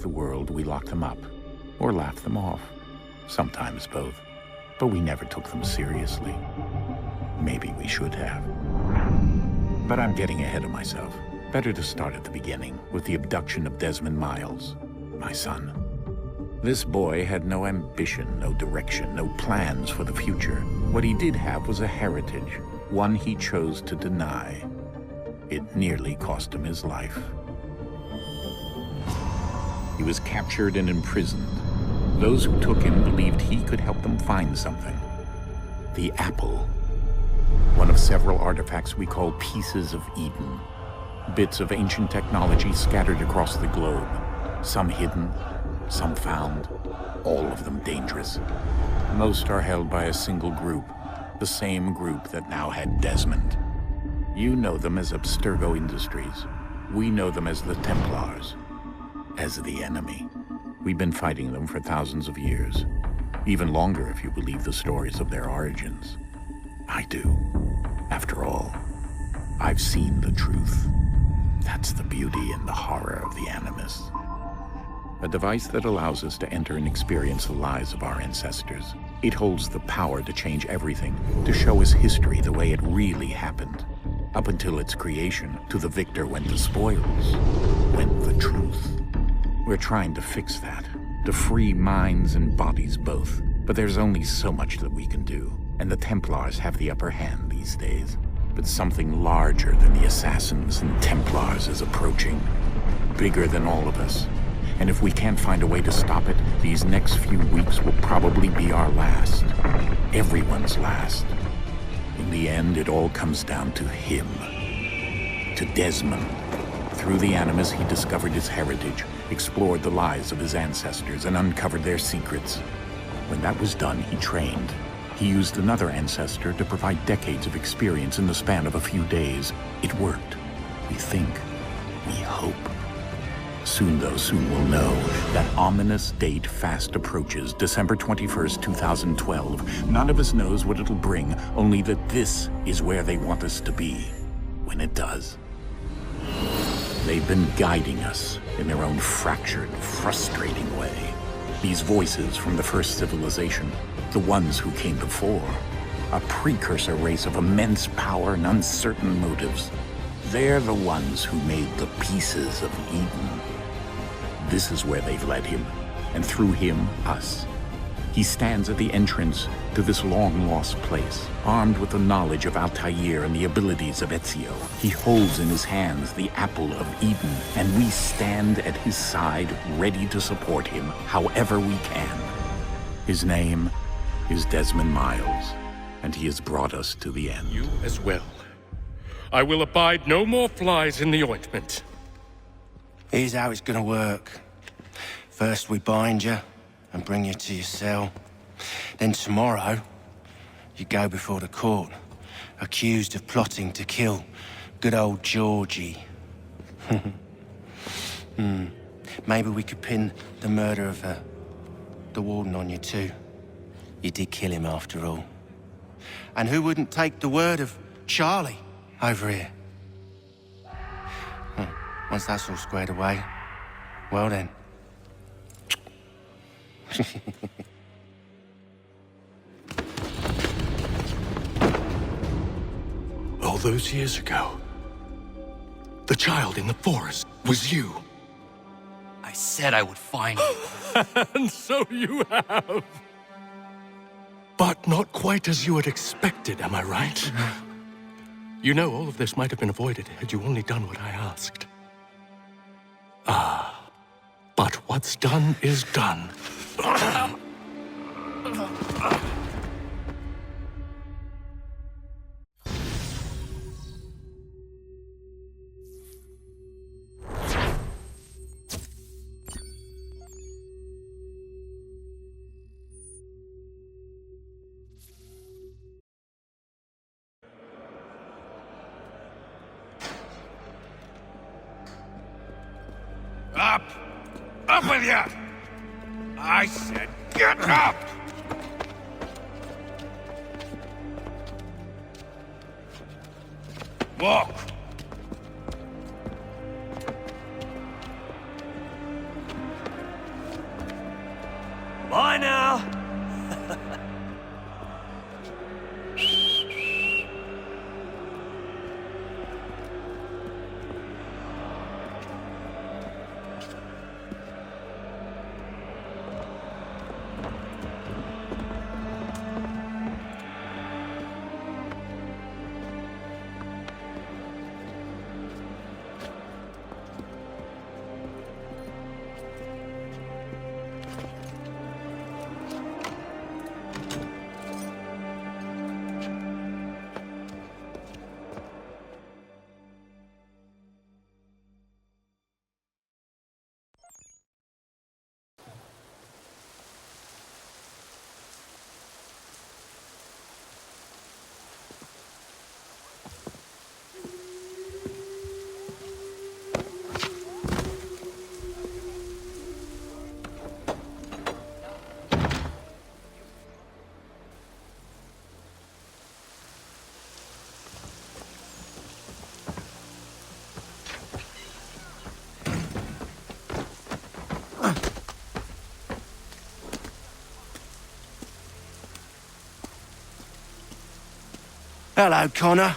the world, we locked them up, or laughed them off. Sometimes both. But we never took them seriously. Maybe we should have. But I'm getting ahead of myself. Better to start at the beginning, with the abduction of Desmond Miles, my son. This boy had no ambition, no direction, no plans for the future. What he did have was a heritage, one he chose to deny. It nearly cost him his life. He was captured and imprisoned. Those who took him believed he could help them find something. The apple. One of several artifacts we call pieces of Eden. Bits of ancient technology scattered across the globe. Some hidden, some found, all of them dangerous. Most are held by a single group, the same group that now had Desmond. You know them as Abstergo Industries. We know them as the Templars, as the enemy. We've been fighting them for thousands of years, even longer if you believe the stories of their origins. I do. After all, I've seen the truth. That's the beauty and the horror of the Animus. A device that allows us to enter and experience the lives of our ancestors. It holds the power to change everything, to show us history the way it really happened. Up until its creation, to the victor went the spoils, went the truth. We're trying to fix that, to free minds and bodies both. But there's only so much that we can do, and the Templars have the upper hand these days. But something larger than the Assassins and Templars is approaching, bigger than all of us. And if we can't find a way to stop it, these next few weeks will probably be our last. Everyone's last. In the end, it all comes down to him. To Desmond. Through the Animus, he discovered his heritage, explored the lives of his ancestors, and uncovered their secrets. When that was done, he trained. He used another ancestor to provide decades of experience in the span of a few days. It worked. We think. We hope. Soon, though, soon we'll know. That ominous date fast approaches, December 21st, 2012. None of us knows what it'll bring, only that this is where they want us to be, when it does. They've been guiding us in their own fractured, frustrating way. These voices from the first civilization, the ones who came before, a precursor race of immense power and uncertain motives. They're the ones who made the pieces of Eden. This is where they've led him, and through him, us. He stands at the entrance to this long-lost place, armed with the knowledge of Altair and the abilities of Ezio. He holds in his hands the apple of Eden, and we stand at his side, ready to support him however we can. His name is Desmond Miles, and he has brought us to the end. You as well. I will abide no more flies in the ointment. Here's how it's gonna work. First we bind you and bring you to your cell. Then tomorrow, you go before the court, accused of plotting to kill good old Georgie. Maybe we could pin the murder of the warden on you too. You did kill him after all. And who wouldn't take the word of Charlie over here? Once that's all squared away, well then. All those years ago, the child in the forest was you. I said I would find you. And so you have. But not quite as you had expected, am I right? You know, all of this might have been avoided had you only done what I asked. But what's done is done. Up! Up with you! I said get up! Walk! Hello, Connor.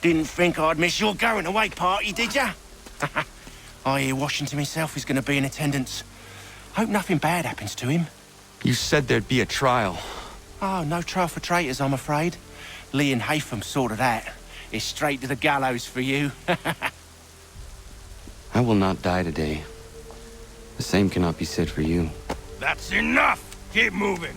Didn't think I'd miss your going away party, did ya? I hear Washington himself is going to be in attendance. Hope nothing bad happens to him. You said there'd be a trial. Oh, no trial for traitors, I'm afraid. Lee and Haytham sorted that. It's straight to the gallows for you. I will not die today. The same cannot be said for you. That's enough! Keep moving!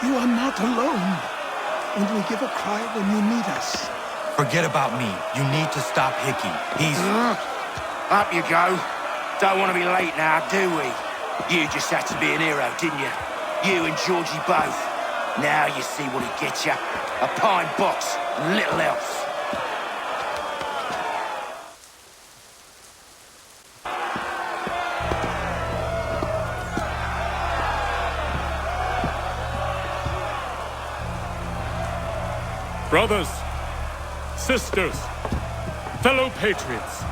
You are not alone. Only give a cry when you need us. Forget about me. You need to stop Hickey. He's... Up you go. Don't want to be late now, do we? You just had to be an hero, didn't you? You and Georgie both. Now you see what he gets you. A pine box, and little else. Brothers, sisters, fellow patriots.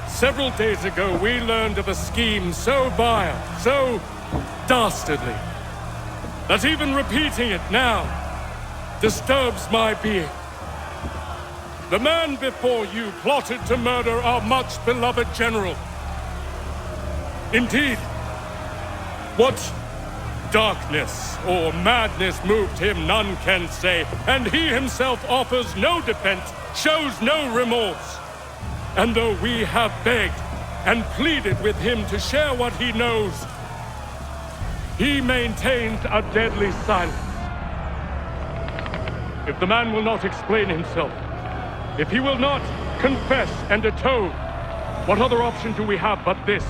Several days ago, we learned of a scheme so vile, so dastardly, that even repeating it now disturbs my being. The man before you plotted to murder our much-beloved general. Indeed, what darkness or madness moved him, none can say, and he himself offers no defense, shows no remorse. And though we have begged and pleaded with him to share what he knows, he maintains a deadly silence. If the man will not explain himself, if he will not confess and atone, what other option do we have but this?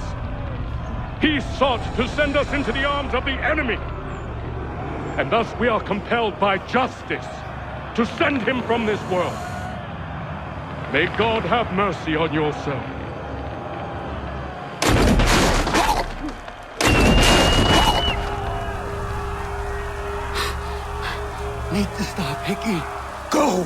He sought to send us into the arms of the enemy. And thus we are compelled by justice to send him from this world. May God have mercy on your soul. Need to stop, Hickey. Go!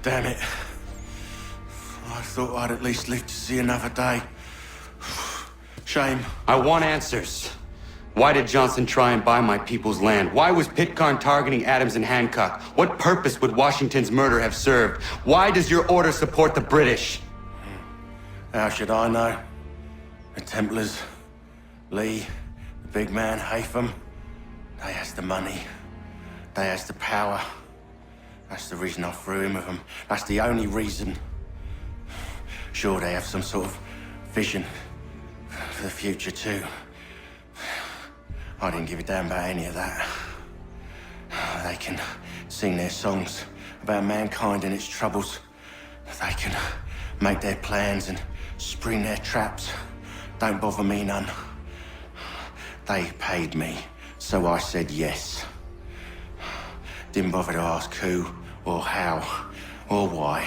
Damn it. I thought I'd at least live to see another day. Shame. I want answers. Why did Johnson try and buy my people's land? Why was Pitcairn targeting Adams and Hancock? What purpose would Washington's murder have served? Why does your order support the British? How should I know? The Templars, Lee, the big man, Haytham, they has the money. They has the power. That's the reason I threw in with them. That's the only reason. Sure, they have some sort of vision for the future, too. I didn't give a damn about any of that. They can sing their songs about mankind and its troubles. They can make their plans and spring their traps. Don't bother me none. They paid me, so I said yes. Didn't bother to ask who, or how, or why.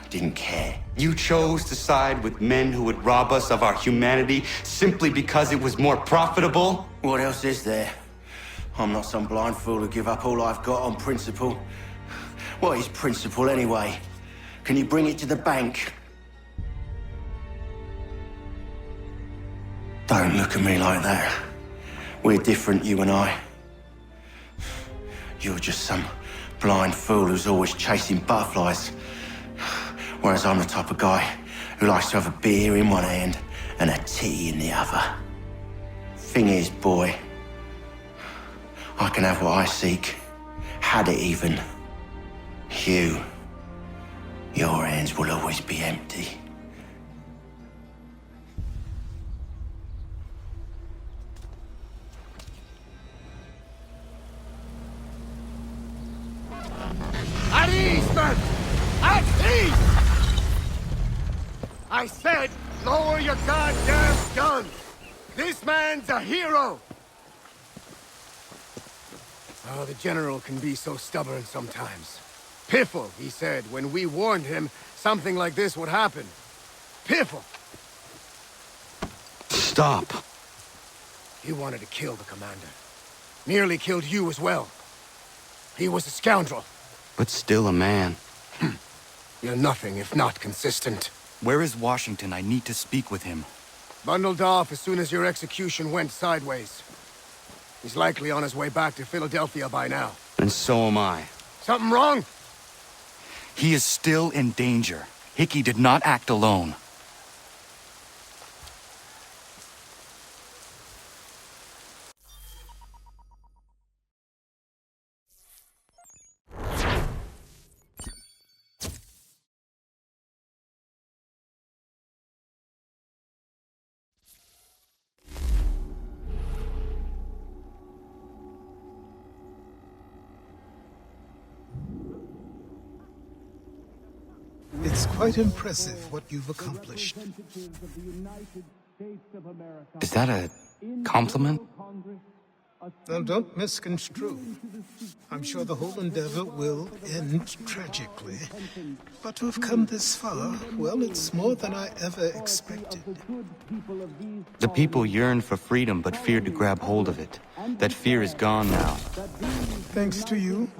Didn't care. You chose to side with men who would rob us of our humanity simply because it was more profitable? What else is there? I'm not some blind fool who give up all I've got on principle. What is principle anyway? Can you bring it to the bank? Don't look at me like that. We're different, you and I. You're just some blind fool who's always chasing butterflies. Whereas I'm the type of guy who likes to have a beer in one hand and a tea in the other. Thing is, boy, I can have what I seek. Had it even. Your hands will always be empty. At ease, men! At ease! I said, lower your goddamn guns! This man's a hero! Oh, the General can be so stubborn sometimes. Piffle, he said, when we warned him something like this would happen. Piffle! Stop. He wanted to kill the commander. Nearly killed you as well. He was a scoundrel. But still a man. You're nothing if not consistent. Where is Washington? I need to speak with him. Bundled off as soon as your execution went sideways. He's likely on his way back to Philadelphia by now. And so am I. Something wrong? He is still in danger. Hickey did not act alone. It's quite impressive what you've accomplished. Is that a compliment? Now, don't misconstrue. I'm sure the whole endeavor will end tragically. But to have come this far, well, it's more than I ever expected. The people yearn for freedom but fear to grab hold of it. That fear is gone now. Thanks to you,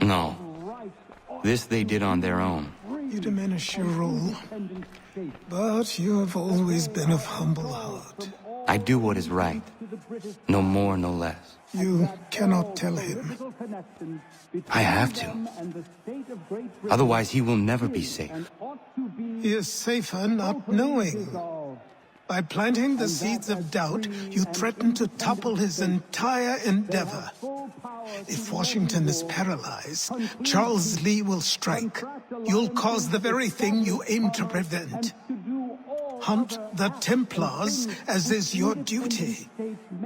No. This they did on their own. you diminish your role. But you have always been of humble heart. I do what is right. No more, no less. You cannot tell him. I have to. Otherwise, he will never be safe. He is safer not knowing. By planting the seeds of doubt, you threaten to topple his entire endeavor. If Washington is paralyzed, Charles Lee will strike. You'll cause the very thing you aim to prevent. Hunt the Templars, as is your duty.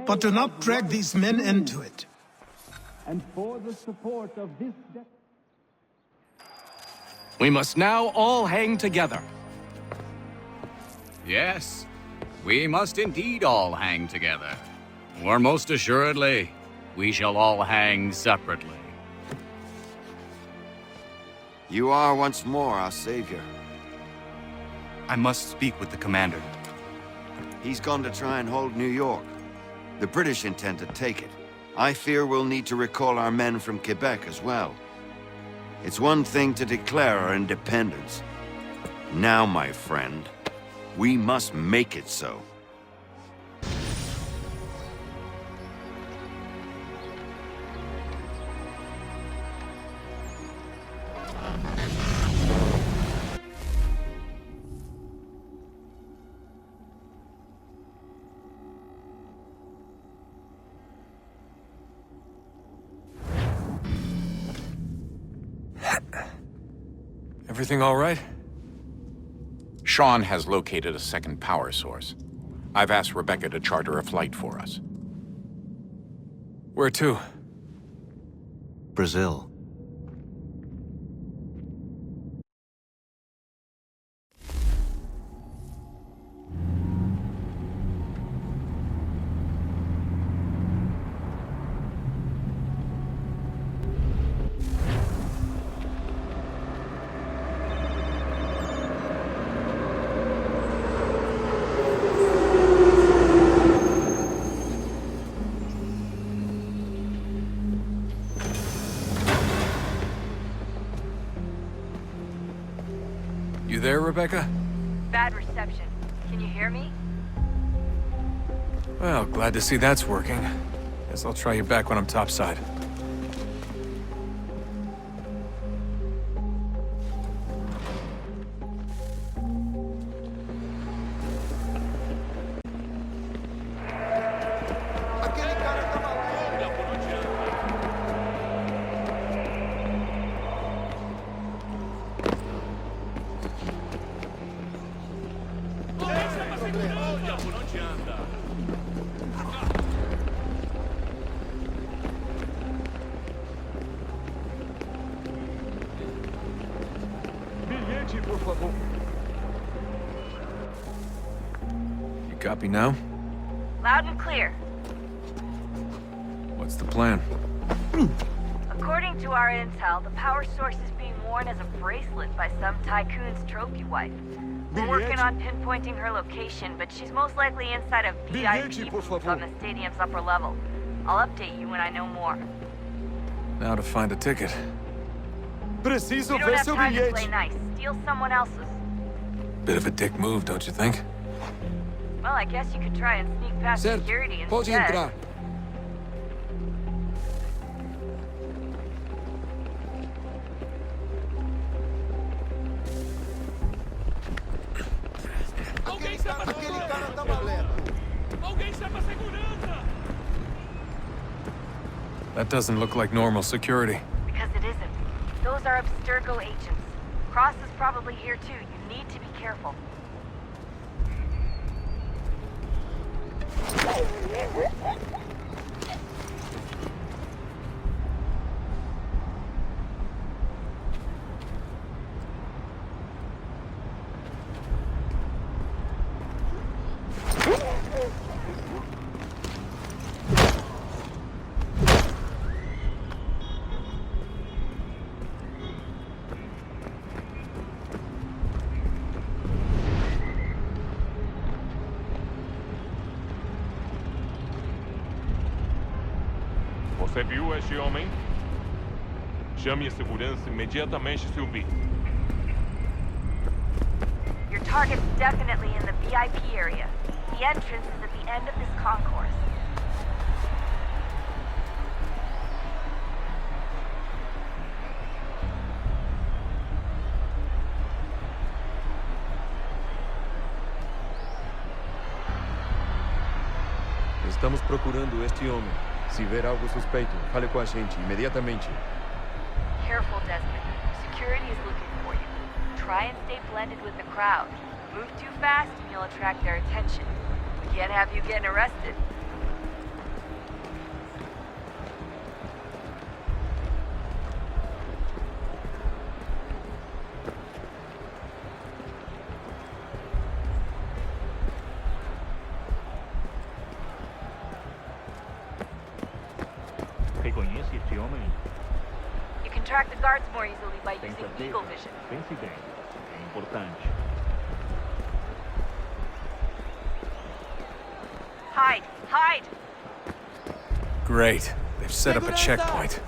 But do not drag these men into it. We must now all hang together. Yes, we must indeed all hang together. Or most assuredly, we shall all hang separately. You are once more our savior. I must speak with the commander. He's gone to try and hold New York. The British intend to take it. I fear we'll need to recall our men from Quebec as well. It's one thing to declare our independence. Now, my friend, we must make it so. Everything all right? Sean has located a second power source. I've asked Rebecca to charter a flight for us. Where to? Brazil. You there, Rebecca? Bad reception. Can you hear me? Well, glad to see that's working. Guess I'll try you back when I'm topside. You copy now? Loud and clear. What's the plan? According to our intel, the power source is being worn as a bracelet by some tycoon's trophy wife. We're working on pinpointing her location, but she's most likely inside a VIP booth on the stadium's upper level. I'll update you when I know more. Now to find a ticket. You don't have time to play nice. Steal someone else's. Bit of a dick move, don't you think? Well, I guess you could try and sneak past security instead. Pode entrar. That doesn't look like normal security. Because it isn't. Those are Abstergo agents. Cross is probably here too. You need to be careful. Você viu este homem? Chame a segurança imediatamente se o vir. Your target's definitely in the VIP area. The entrance is at the end of this concourse. Estamos procurando este homem. Se ver algo suspeito, fale com a gente imediatamente. Careful, Desmond. Security is looking for you. Try and stay blended with the crowd. Move too fast and you'll attract their attention. We can't have you getting arrested. Reconhece este homem? You can track the guards more easily by using Eagle Vision. Pense bem. É importante. Hide! Hide! Great. They've set up a checkpoint.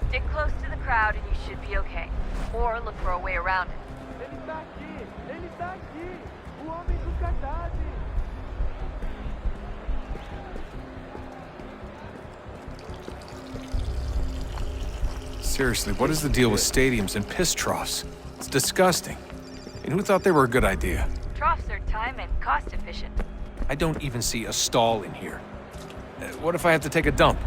Stick close to the crowd and you should be okay. Or look for a way around it. Ele está aqui! Ele está aqui! O homem dos cartazes! Seriously, what is the deal with stadiums and piss troughs? It's disgusting. And who thought they were a good idea? Troughs are time and cost efficient. I don't even see a stall in here. What if I have to take a dump?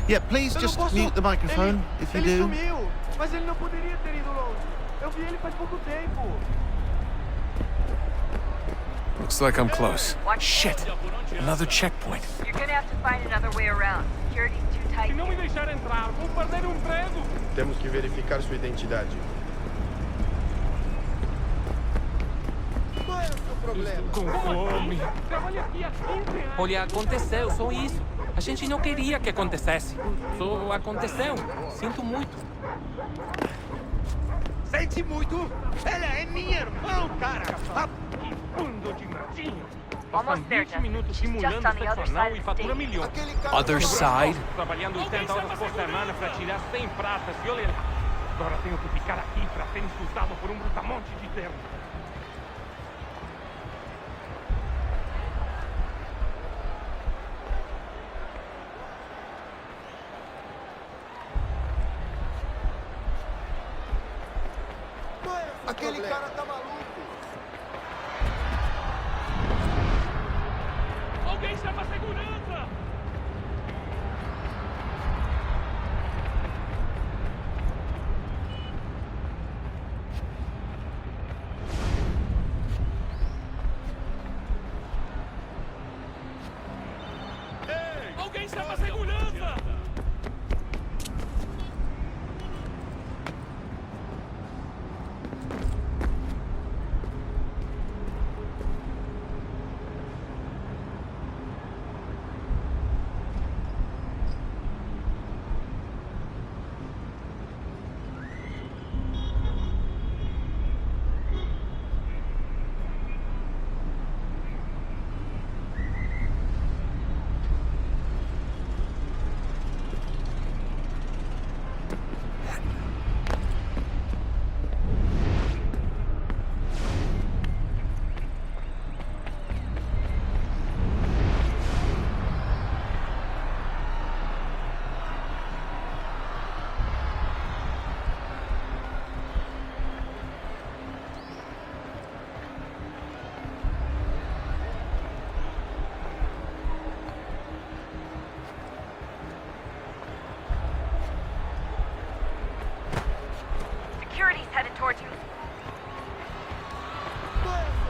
Yeah, please just mute the microphone if you Ele do. sumiu! Mas ele não poderia ter ido longe. Eu vi ele faz pouco tempo. Looks like I'm close. Shit! Another checkpoint. You're gonna have to find another way around. Security's too tight. Se não me deixar entrar, vou perder um emprego. Temos que verificar sua identidade. Qual é o seu problema? Com fome. Olha, aconteceu, só isso. A gente não queria que acontecesse. Só aconteceu. Sinto muito. Sente muito? Ela é minha irmã, cara! Bando de ratinho! Almost there, Justin. She's just on the other side of the stadium. Other side? Trabalhando 80 horas por semana para tirar 100 pratas e olha... Agora tenho que ficar aqui para ser insultado por brutamonte de terra. Aquele cara tá maluco. Alguém chama a segurança! Ei! Alguém chama a segurança! Security's headed towards you.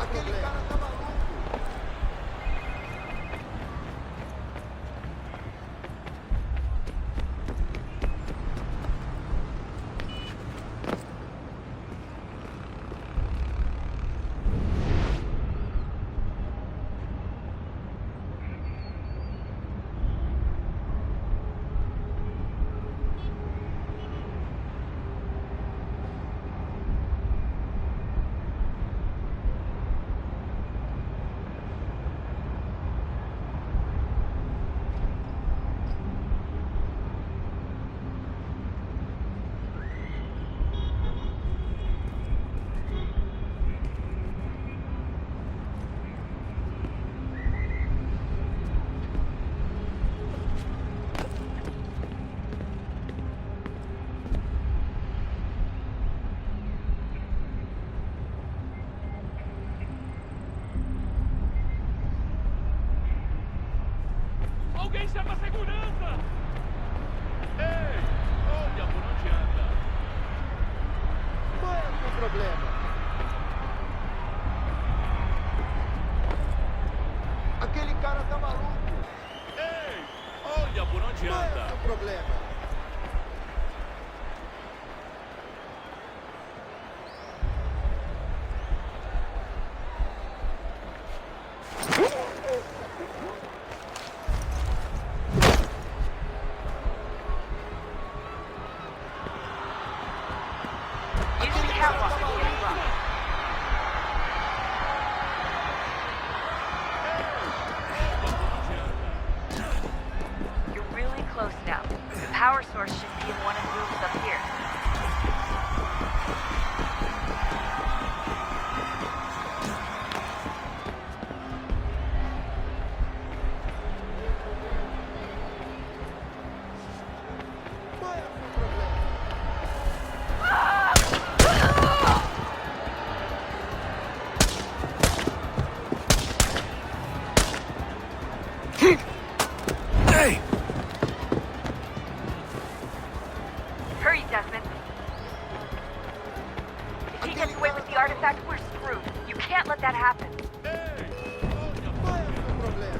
Aquele cara tá maluco. Alguém chama a segurança! Ei! Olha por onde anda! Qual é o seu problema? Aquele cara tá maluco. Ei! Olha por onde Qual é anda! o seu problema? Use the catwalk to get across. You're really close now. The power source should be in one of the rooms up here. Qual é o seu problema? Hey! Hurry, Desmond. If he gets away with the artifact, we're screwed. You can't let that happen. Qual é o seu problema?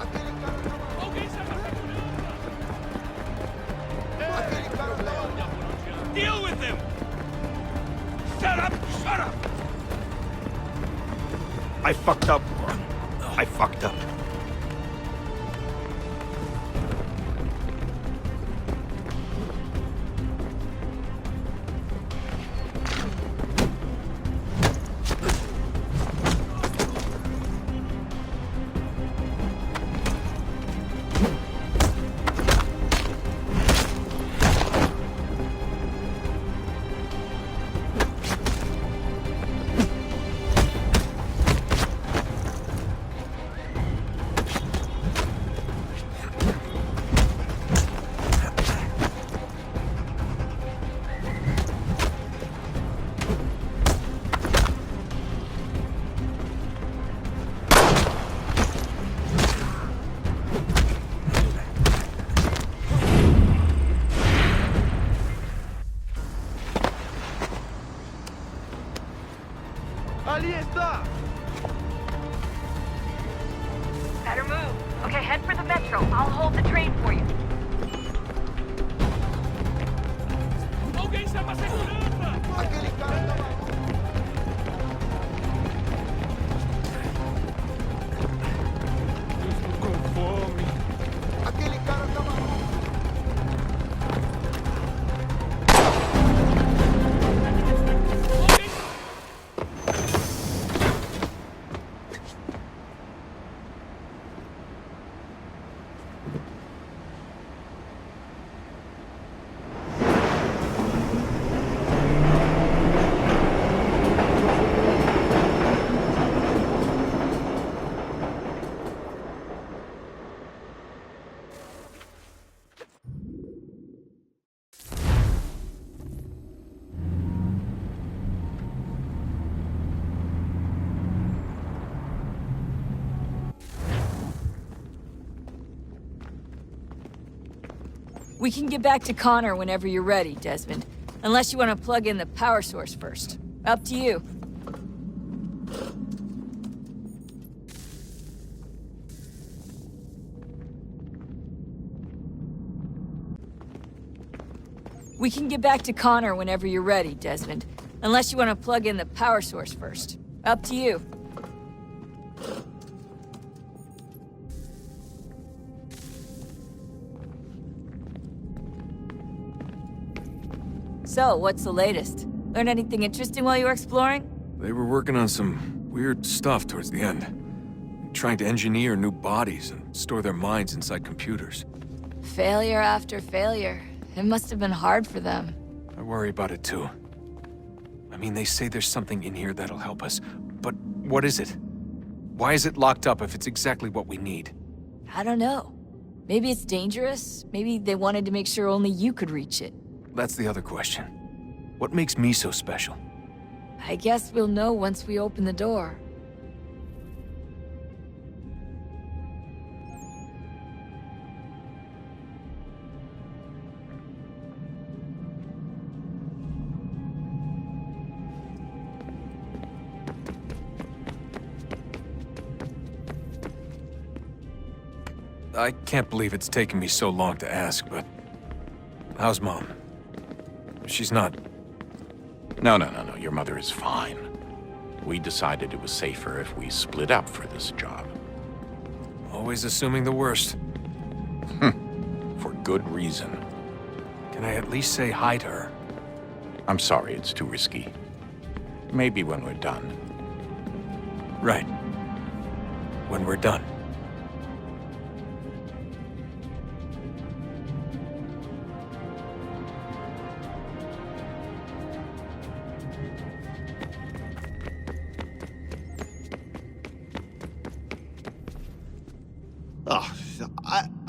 Aquele cara tá maluco. Alguém chama a segurança! Aquele cara tá maluco. Deal with him! Shut up! Shut up! I fucked up. I fucked up. Ali está! Better move. Okay, head for the metro. I'll hold the train for you. Alguém chama a segurança! Aquele cara tava... Eu estou com fome. Aquele cara tava... We can get back to Connor whenever you're ready, Desmond. Unless you want to plug in the power source first. Up to you. We can get back to Connor whenever you're ready, Desmond. Unless you want to plug in the power source first. Up to you. So, what's the latest? Learn anything interesting while you were exploring? They were working on some weird stuff towards the end. Trying to engineer new bodies and store their minds inside computers. Failure after failure. It must have been hard for them. I worry about it too. I mean, they say there's something in here that'll help us, but what is it? Why is it locked up if it's exactly what we need? I don't know. Maybe it's dangerous. Maybe they wanted to make sure only you could reach it. That's the other question. What makes me so special? I guess we'll know once we open the door. I can't believe it's taken me so long to ask, but... how's Mom? She's not... No. Your mother is fine. We decided it was safer if we split up for this job. Always assuming the worst. For good reason. Can I at least say hi to her? I'm sorry, it's too risky. Maybe when we're done. Right. When we're done.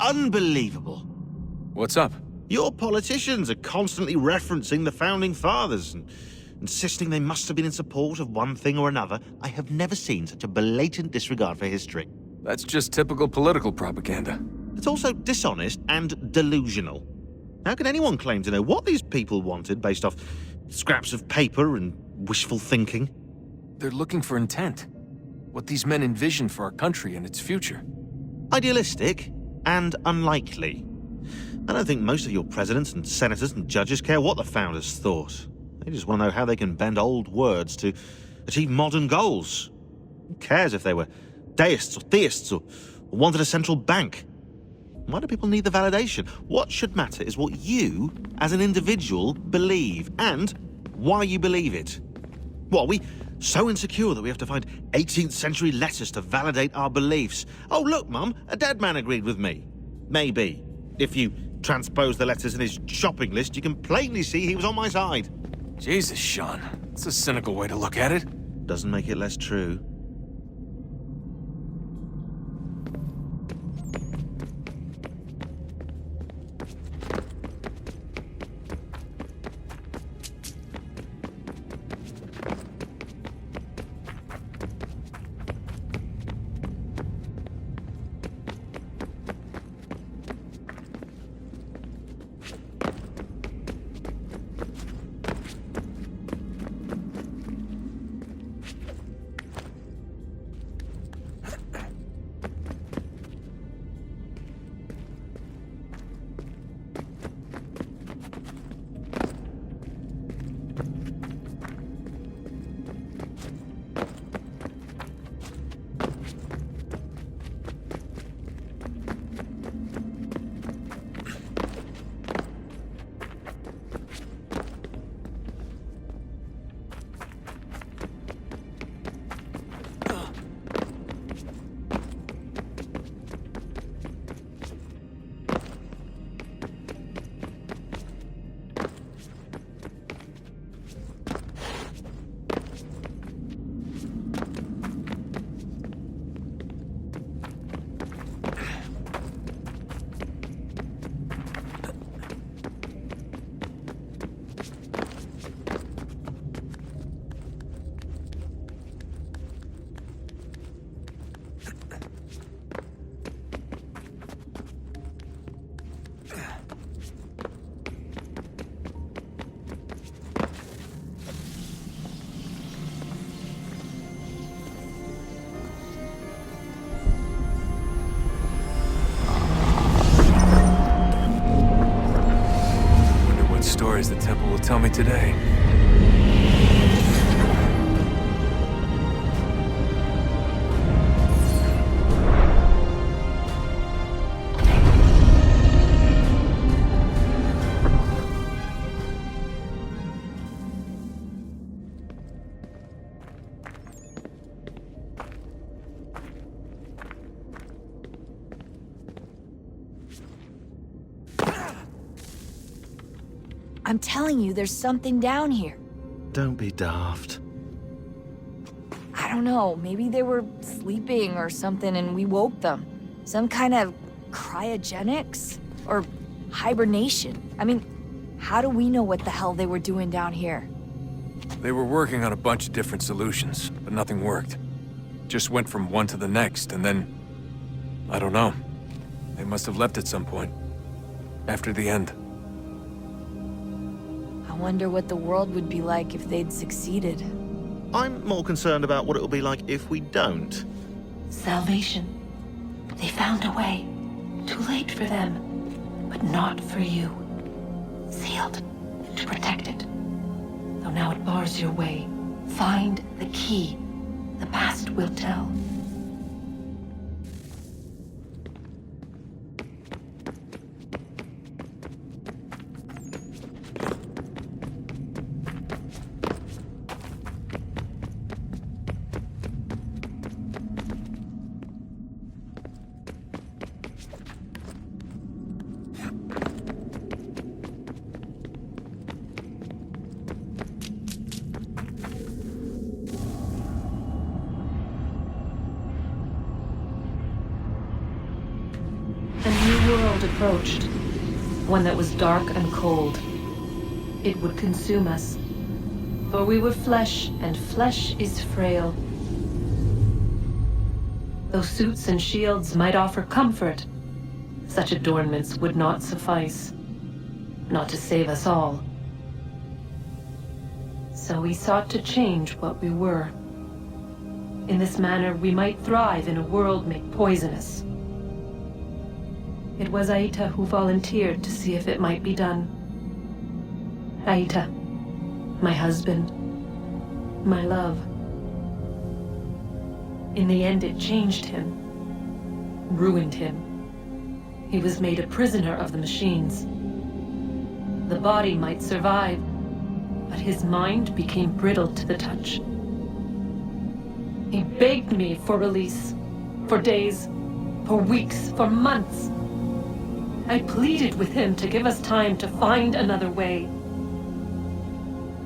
Unbelievable. What's up? Your politicians are constantly referencing the Founding Fathers and insisting they must have been in support of one thing or another. I have never seen such a blatant disregard for history. That's just typical political propaganda. It's also dishonest and delusional. How can anyone claim to know what these people wanted based off scraps of paper and wishful thinking? They're looking for intent. What these men envision for our country and its future. Idealistic and unlikely. I don't think most of your presidents and senators and judges care what the founders thought. They just want to know how they can bend old words to achieve modern goals. Who cares if they were deists or theists or wanted a central bank? Why do people need the validation? What should matter is what you, as an individual, believe, and why you believe it. What, are we so insecure that we have to find 18th century letters to validate our beliefs? Oh, look, Mum, a dead man agreed with me. Maybe. If you transpose the letters in his shopping list, you can plainly see he was on my side. Jesus, Sean. That's a cynical way to look at it. Doesn't make it less true. Stories the temple will tell me today. I'm telling you, there's something down here. Don't be daft. I don't know, maybe they were sleeping or something and we woke them. Some kind of cryogenics? Or hibernation? I mean, how do we know what the hell they were doing down here? They were working on a bunch of different solutions, but nothing worked. Just went from one to the next, and then... I don't know. They must have left at some point. After the end. I wonder what the world would be like if they'd succeeded. I'm more concerned about what it'll be like if we don't. Salvation. They found a way. Too late for them, but not for you. Sealed to protect it. Though now it bars your way. Find the key. The past will tell. Approached, one that was dark and cold. It would consume us, for we were flesh, and flesh is frail. Though suits and shields might offer comfort, such adornments would not suffice, not to save us all. So we sought to change what we were. In this manner, we might thrive in a world made poisonous. It was Aita who volunteered to see if it might be done. Aita, my husband, my love. In the end, it changed him, ruined him. He was made a prisoner of the machines. The body might survive, but his mind became brittle to the touch. He begged me for release, for days, for weeks, for months. I pleaded with him to give us time to find another way.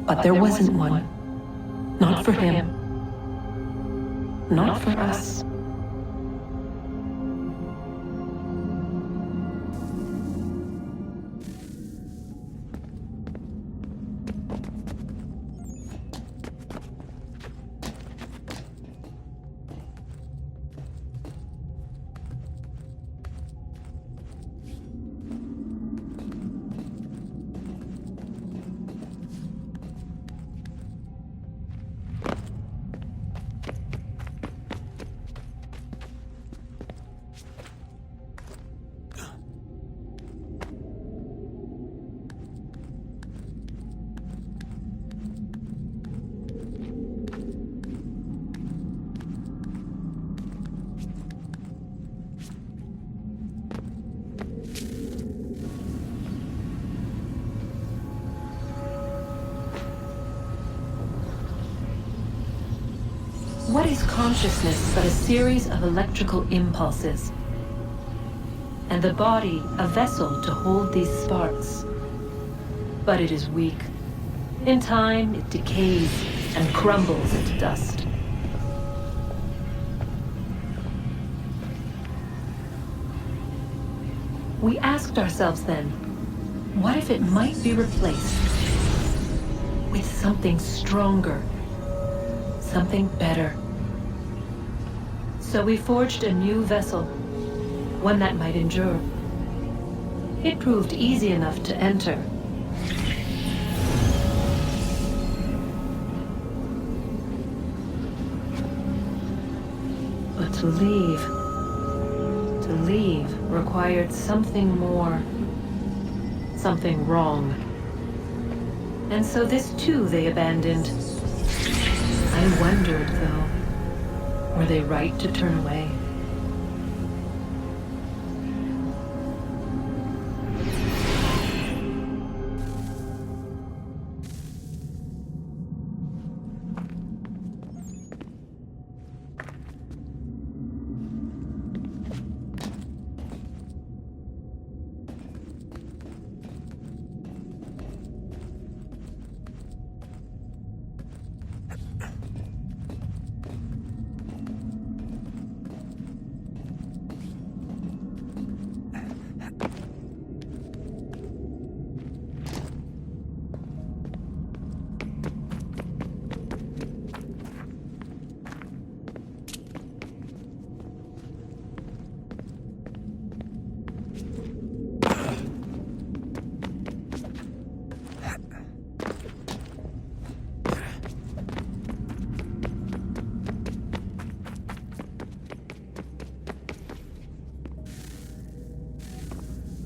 But there wasn't one. Not for him. Not for us. What is consciousness but a series of electrical impulses? And the body a vessel to hold these sparks. But it is weak. In time, it decays and crumbles into dust. We asked ourselves then, what if it might be replaced with something stronger, something better? So we forged a new vessel, one that might endure. It proved easy enough to enter. But to leave required something more, something wrong. And so this too they abandoned. I wondered, though, were they right to turn away?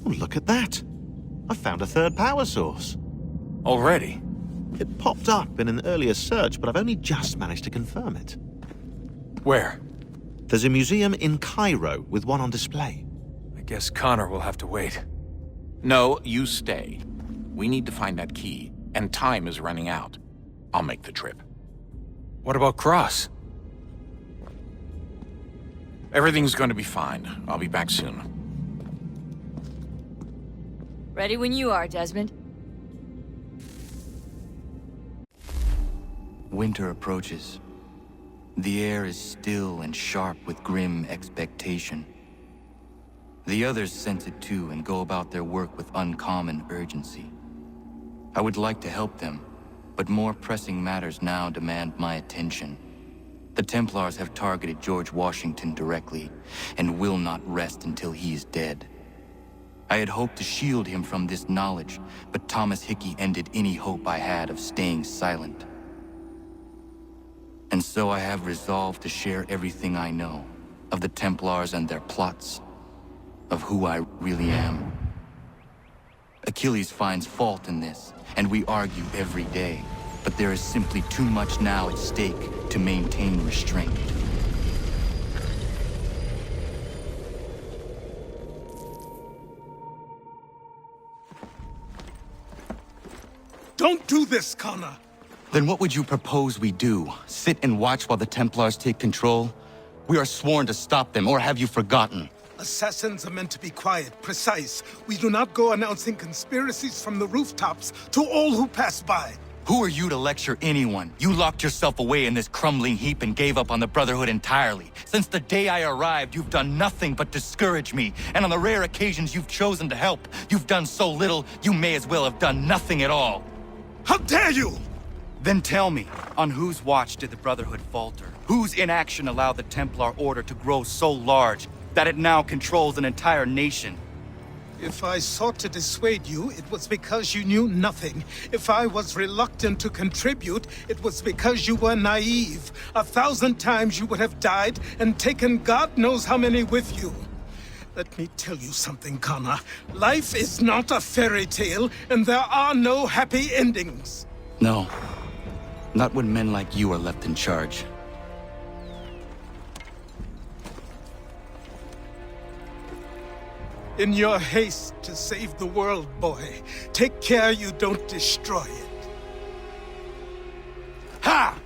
Look at that. I found a third power source. Already? It popped up in an earlier search, but I've only just managed to confirm it. Where? There's a museum in Cairo with one on display. I guess Connor will have to wait. No, you stay. We need to find that key, and time is running out. I'll make the trip. What about Cross? Everything's going to be fine. I'll be back soon. Ready when you are, Desmond. Winter approaches. The air is still and sharp with grim expectation. The others sense it too and go about their work with uncommon urgency. I would like to help them, but more pressing matters now demand my attention. The Templars have targeted George Washington directly, and will not rest until he is dead. I had hoped to shield him from this knowledge, but Thomas Hickey ended any hope I had of staying silent. And so I have resolved to share everything I know, of the Templars and their plots, of who I really am. Achilles finds fault in this, and we argue every day, but there is simply too much now at stake to maintain restraint. Don't do this, Connor! Then what would you propose we do? Sit and watch while the Templars take control? We are sworn to stop them, or have you forgotten? Assassins are meant to be quiet, precise. We do not go announcing conspiracies from the rooftops to all who pass by. Who are you to lecture anyone? You locked yourself away in this crumbling heap and gave up on the Brotherhood entirely. Since the day I arrived, you've done nothing but discourage me. And on the rare occasions you've chosen to help, you've done so little, you may as well have done nothing at all. How dare you! Then tell me, on whose watch did the Brotherhood falter? Whose inaction allowed the Templar Order to grow so large that it now controls an entire nation? If I sought to dissuade you, it was because you knew nothing. If I was reluctant to contribute, it was because you were naive. 1,000 times you would have died and taken God knows how many with you. Let me tell you something, Connor. Life is not a fairy tale, and there are no happy endings. No. Not when men like you are left in charge. In your haste to save the world, boy, take care you don't destroy it. Ha!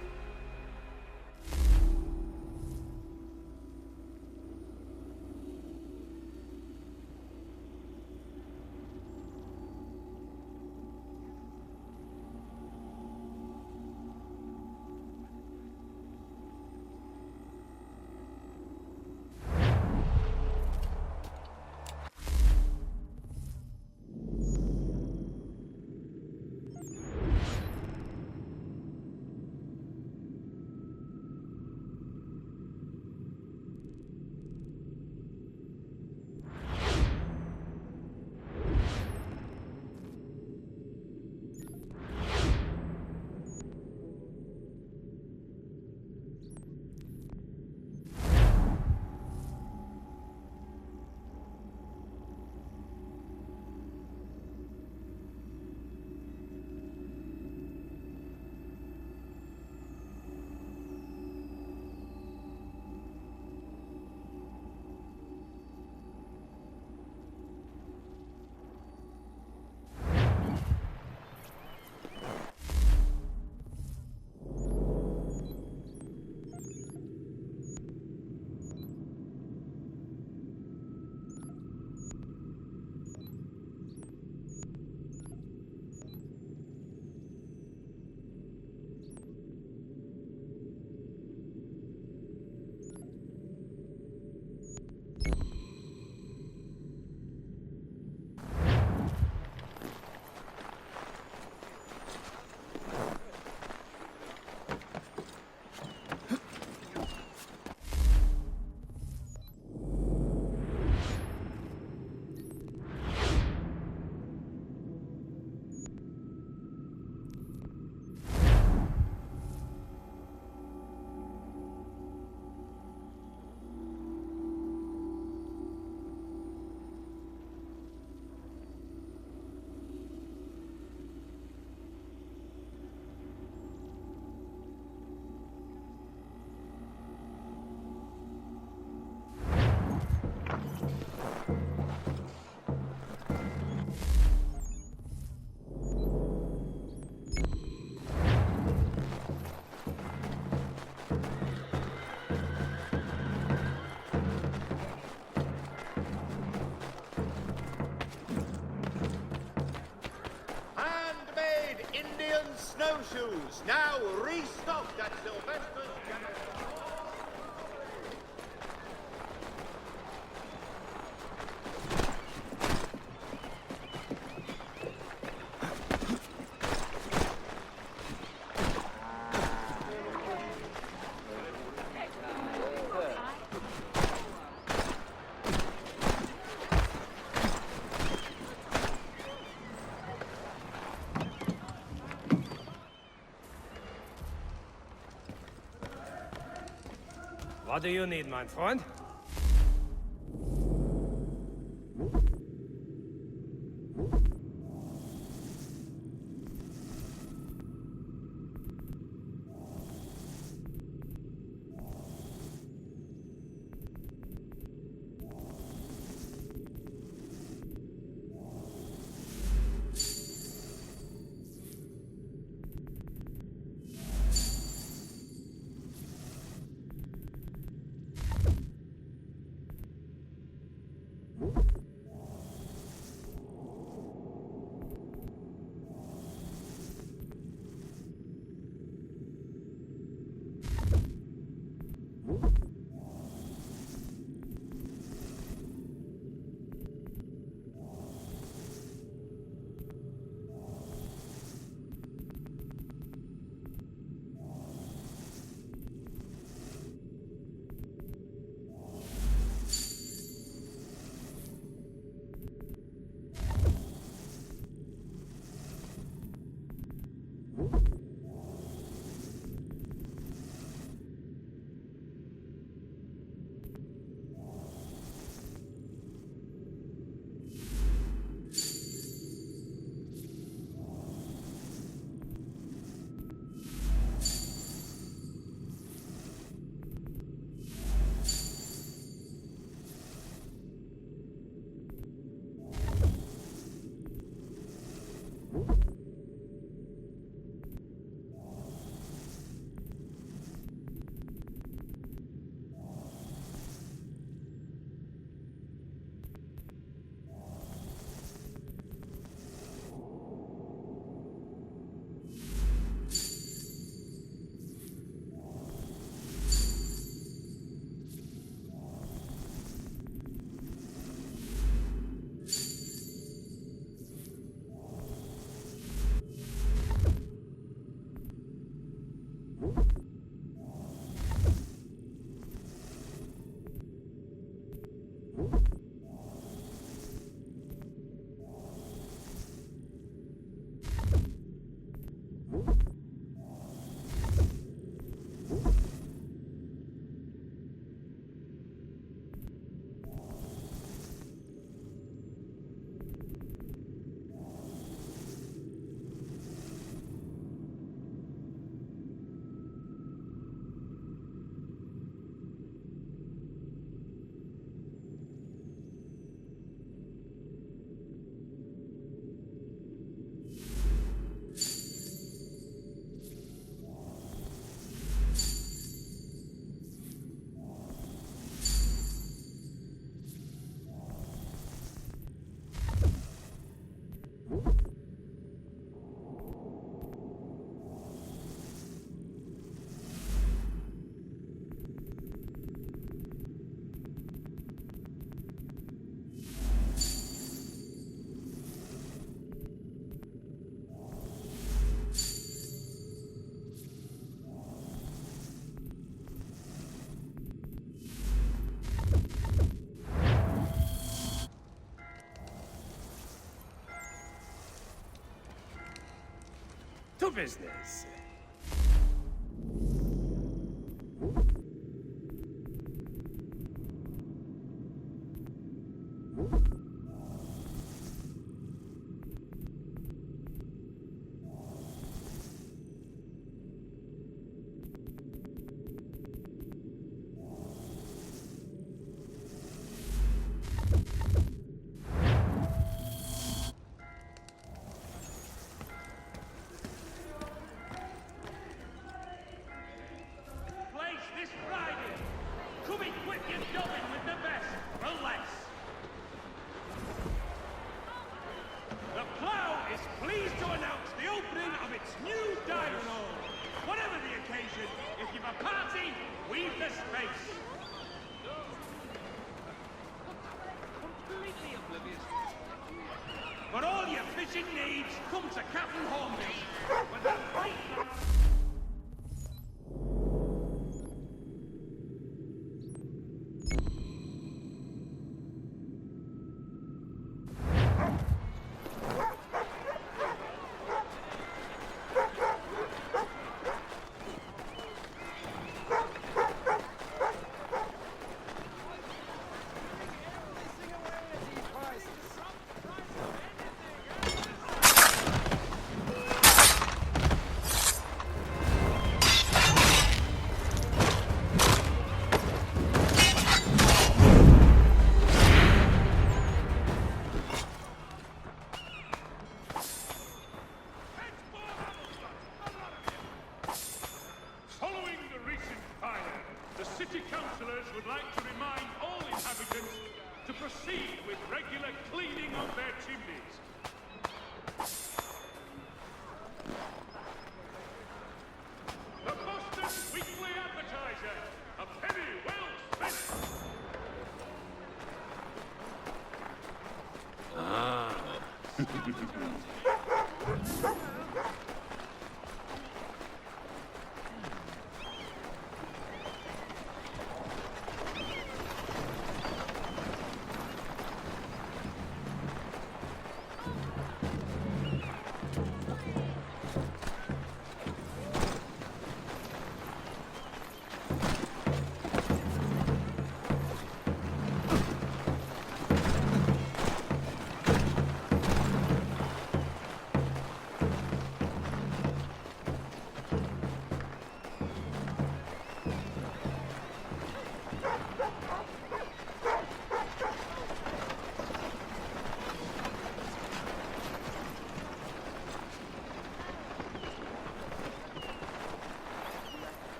snowshoes, now restocked at Sylvester's. What do you need, my friend? To business. the space! Completely oblivious. For all your fishing needs, come to Captain Hornbill. With a right...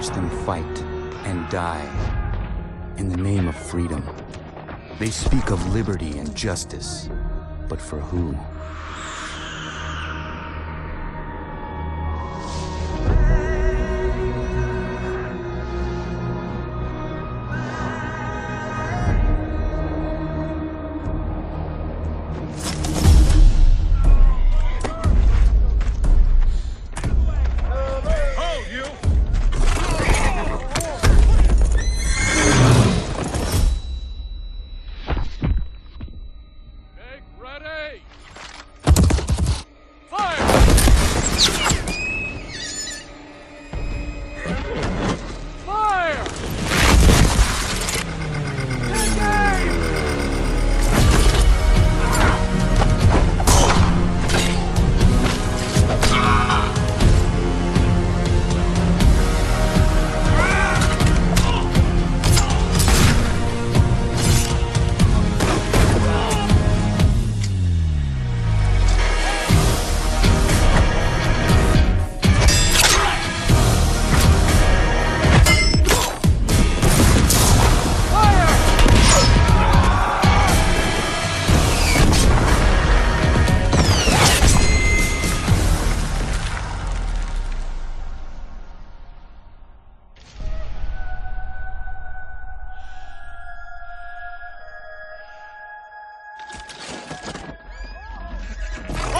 watch them fight and die in the name of freedom. They speak of liberty and justice, but for who?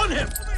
On him!